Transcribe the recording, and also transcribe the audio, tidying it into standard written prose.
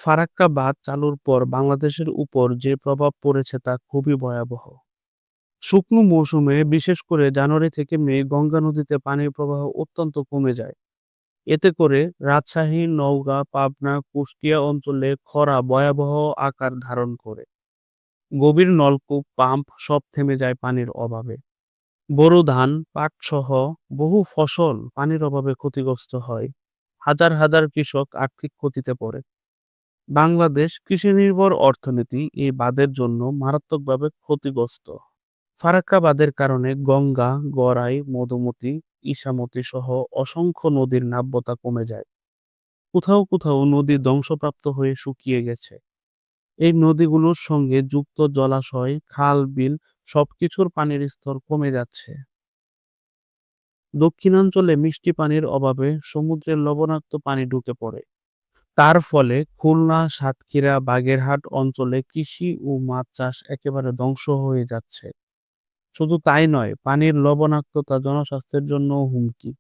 ফারাক্কা বাঁধ চালুর পর বাংলাদেশের উপর যে প্রভাব পড়েছে তা খুবই ভয়াবহ। শুকনো মৌসুমে বিশেষ করে জানুয়ারি থেকে মে গঙ্গা নদীতে পানির প্রবাহ অত্যন্ত কমে যায়। এতে করে রাজশাহী, নওগাঁ, পাবনা, কুষ্টিয়া অঞ্চলে খরা ভয়াবহ আকার ধারণ করে। গভীর নলকূপ, পাম্প সব থেমে যায় পানির অভাবে। বোরো ধান, পাটসহ বহু ফসল পানির অভাবে ক্ষতিগ্রস্ত হয়। হাজার হাজার কৃষক আর্থিক ক্ষতিতে পড়ে। বাংলাদেশ কৃষিনির্ভর অর্থনীতি এই বাঁধের জন্য মারাত্মকভাবে ক্ষতিগ্রস্ত। ফারাক্কা বাঁধের কারণে গঙ্গা, গড়াই, মধুমতি, ইছামতি সহ অসংখ্য নদীর নাব্যতা কমে যায়। কোথাও কোথাও নদী ধ্বংসপ্রাপ্ত হয়ে শুকিয়ে গেছে। এই নদীগুলোর সঙ্গে যুক্ত জলাশয়, খাল, বিল সবকিছুর পানির স্তর কমে যাচ্ছে। দক্ষিণাঞ্চলে মিষ্টি পানির অভাবে সমুদ্রের লবণাক্ত পানি ঢুকে পড়ে। তার ফলে খুলনা, সাতক্ষীরা, বাগেরহাট অঞ্চলে কৃষি ও মাছ চাষ একেবারে ধ্বংস হয়ে যাচ্ছে। শুধু তাই নয়, পানির লবণাক্ততা জনস্বাস্থ্যের জন্যও হুমকি।